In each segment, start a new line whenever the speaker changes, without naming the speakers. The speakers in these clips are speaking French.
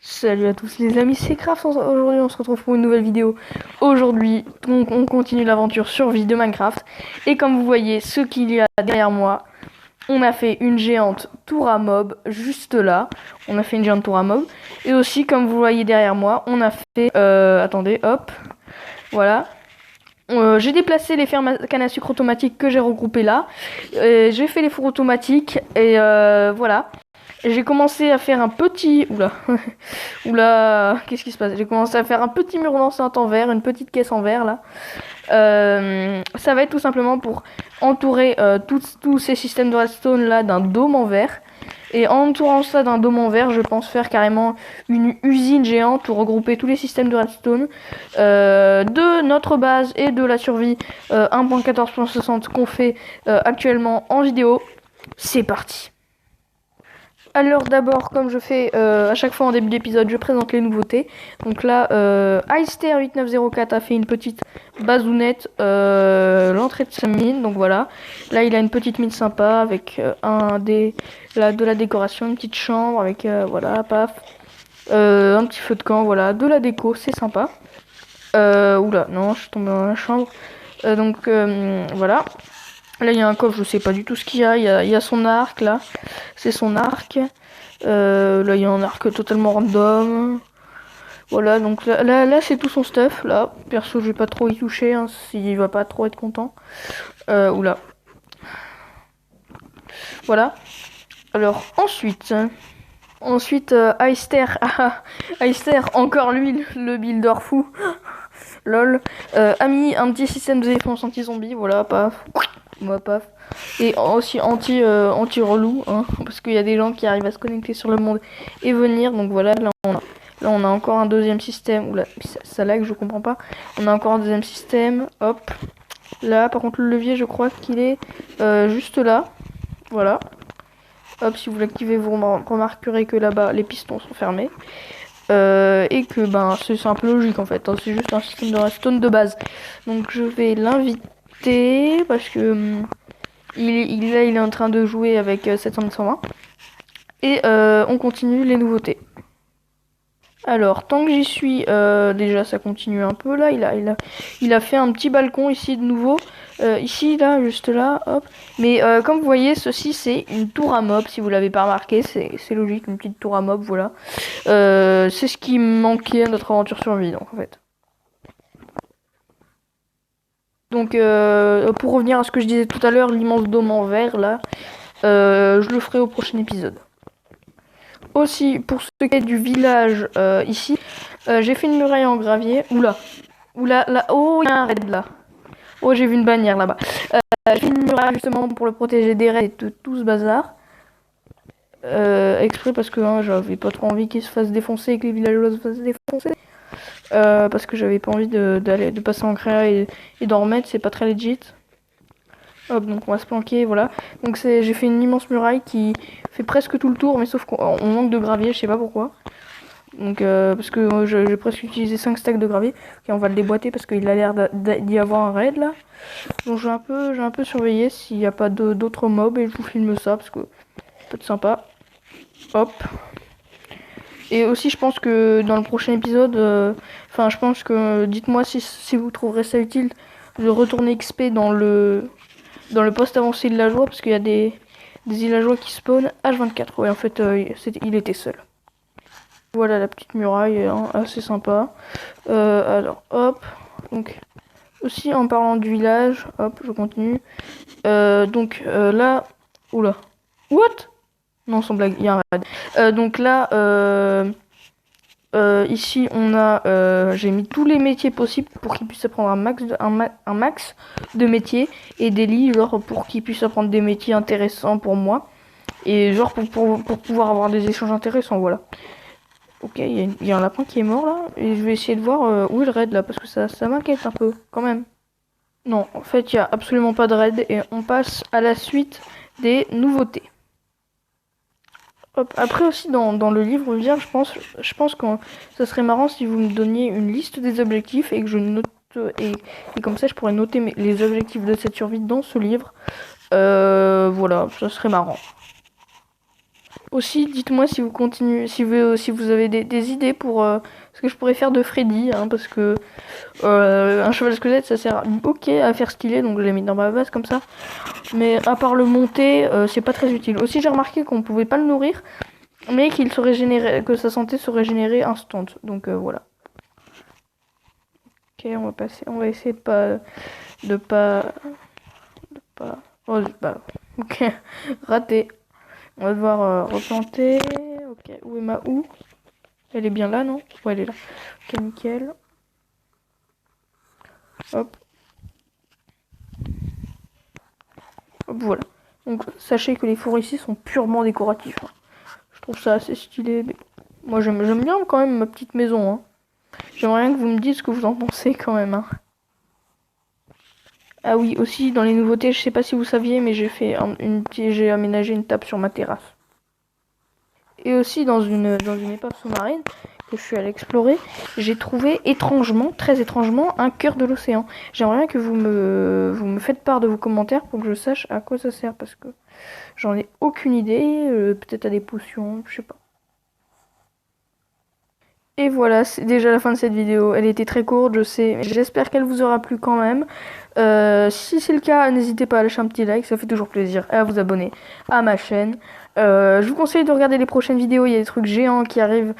Salut à tous les amis, c'est Craft. Aujourd'hui on se retrouve pour une nouvelle vidéo. Aujourd'hui on continue l'aventure survie de Minecraft. Et comme vous voyez ce qu'il y a derrière moi, on a fait une géante tour à mob juste là. On a fait une géante tour à mob. Et aussi comme vous voyez derrière moi, on a fait... attendez, hop, voilà. J'ai déplacé les fermes à canne à sucre automatiques que j'ai regroupées là. J'ai fait les fours automatiques et voilà. J'ai commencé à faire un petit... Oula. Oula. Qu'est-ce qui se passe? J'ai commencé à faire un petit mur d'enceinte en verre, une petite caisse en verre là. Ça va être tout simplement pour entourer tous ces systèmes de redstone là d'un dôme en verre. Et en entourant ça d'un dôme en verre, je pense faire carrément une usine géante pour regrouper tous les systèmes de redstone de notre base et de la survie 1.14.60 qu'on fait actuellement en vidéo. C'est parti. Alors d'abord, comme je fais à chaque fois en début d'épisode, je présente les nouveautés. Donc là, Ister8904 a fait une petite bazounette, l'entrée de sa mine. Donc voilà, là il a une petite mine sympa avec de la décoration, une petite chambre avec voilà, paf, un petit feu de camp, voilà, de la déco, c'est sympa. Oula, non, je suis tombée dans la chambre. Voilà. Là, il y a un coffre, je sais pas du tout ce qu'il y a. Il y a son arc, là. C'est son arc. Là, il y a un arc totalement random. Voilà, donc là c'est tout son stuff. Là, perso, je vais pas trop y toucher, hein, s'il va pas trop être content. Oula. Voilà. Alors, ensuite, Aister, Aister, encore lui, le builder fou. Lol. A mis un petit système de défense anti-zombie, voilà, paf. Moi, paf. Et aussi anti-relou, hein, parce qu'il y a des gens qui arrivent à se connecter sur le monde et venir. Donc voilà, là on a encore un deuxième système. Oula, ça lag, je comprends pas. On a encore un deuxième système. Hop. Là, par contre, le levier, je crois qu'il est juste là. Voilà. Hop, si vous l'activez, vous remarquerez que là-bas, les pistons sont fermés. Et que ben c'est un peu logique en fait, hein, c'est juste un système de redstone de base. Donc je vais l'inviter parce que il est en train de jouer avec 720. Et on continue les nouveautés. Alors, tant que j'y suis, déjà ça continue un peu là. Il a fait un petit balcon ici de nouveau. Ici, là, juste là, hop. Mais comme vous voyez, ceci c'est une tour à mob. Si vous l'avez pas remarqué, c'est logique, une petite tour à mob, voilà. C'est ce qui manquait à notre aventure survie, donc en fait. Donc, pour revenir à ce que je disais tout à l'heure, l'immense dôme en verre là, je le ferai au prochain épisode. Aussi, pour ce qui est du village ici, j'ai fait une muraille en gravier. Oula, oula, là, oh, il y a un raid là. Oh, j'ai vu une bannière là-bas. J'ai fait une muraille justement pour le protéger des raids et de tout ce bazar. Exprès parce que hein, j'avais pas trop envie qu'il se fasse défoncer et que les villageois se fassent défoncer. Parce que j'avais pas envie de passer en créa et d'en remettre, c'est pas très legit. Hop, donc on va se planquer, voilà. Donc j'ai fait une immense muraille qui fait presque tout le tour, mais sauf qu'on manque de gravier, je sais pas pourquoi. Donc parce que j'ai presque utilisé 5 stacks de gravier. Ok, on va le déboîter parce qu'il a l'air d'y avoir un raid là. Donc j'ai un peu surveillé s'il n'y a pas d'autres mobs et je vous filme ça parce que ça peut être sympa. Hop. Et aussi je pense que dans le prochain épisode, je pense que dites-moi si vous trouverez ça utile de retourner XP dans le poste avancé de la joie parce qu'il y a des villageois qui spawnent H24. Ouais, en fait, il était seul. Voilà la petite muraille, hein, assez sympa. Alors, hop. Donc, aussi en parlant du village, hop, je continue. Là, oula. What? Non, sans blague, il y a un raid. Donc là, ici, j'ai mis tous les métiers possibles pour qu'ils puissent apprendre un max de métiers et des lits, genre pour qu'ils puissent apprendre des métiers intéressants pour moi et genre pour pouvoir avoir des échanges intéressants, voilà. Ok, il y a un lapin qui est mort là et je vais essayer de voir où est le raid là parce que ça m'inquiète un peu quand même. Non, en fait, il y a absolument pas de raid et on passe à la suite des nouveautés. Hop. Après aussi dans le livre vierge, je pense que ça serait marrant si vous me donniez une liste des objectifs et que je note et comme ça je pourrais noter les objectifs de cette survie dans ce livre. Voilà, ça serait marrant. Aussi, dites-moi si vous continuez, si vous avez des idées pour ce que je pourrais faire de Freddy, hein, parce que un cheval squelette, ça sert ok à faire stylé, donc je l'ai mis dans ma base comme ça. Mais à part le monter, c'est pas très utile. Aussi, j'ai remarqué qu'on pouvait pas le nourrir, mais qu'il se régénérait, que sa santé se régénérait instant. Donc voilà. Ok, on va essayer de pas, oh, bah, ok, raté. On va devoir replanter. Ok, où est ma houe? Elle est bien là, non? Ouais, elle est là. Ok, nickel. Hop. Hop, voilà. Donc, sachez que les fours ici sont purement décoratifs, hein. Je trouve ça assez stylé. Mais moi, j'aime bien quand même ma petite maison, hein. J'aimerais bien que vous me dites ce que vous en pensez quand même, hein. Ah oui, aussi, dans les nouveautés, je sais pas si vous saviez, mais j'ai aménagé une table sur ma terrasse. Et aussi dans une épave sous-marine que je suis allée explorer, j'ai trouvé étrangement, très étrangement, un cœur de l'océan. J'aimerais bien que vous me faites part de vos commentaires pour que je sache à quoi ça sert, parce que j'en ai aucune idée, peut-être à des potions, je sais pas. Et voilà, c'est déjà la fin de cette vidéo. Elle était très courte, je sais, mais j'espère qu'elle vous aura plu quand même. Si c'est le cas, n'hésitez pas à lâcher un petit like, ça fait toujours plaisir, et à vous abonner à ma chaîne. Je vous conseille de regarder les prochaines vidéos, il y a des trucs géants qui arrivent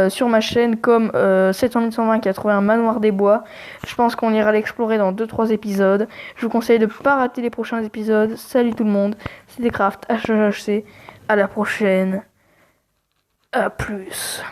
sur ma chaîne, comme 70120 qui a trouvé un manoir des bois. Je pense qu'on ira l'explorer dans 2-3 épisodes. Je vous conseille de ne pas rater les prochains épisodes. Salut tout le monde, c'était Craft HHC, à la prochaine, à plus.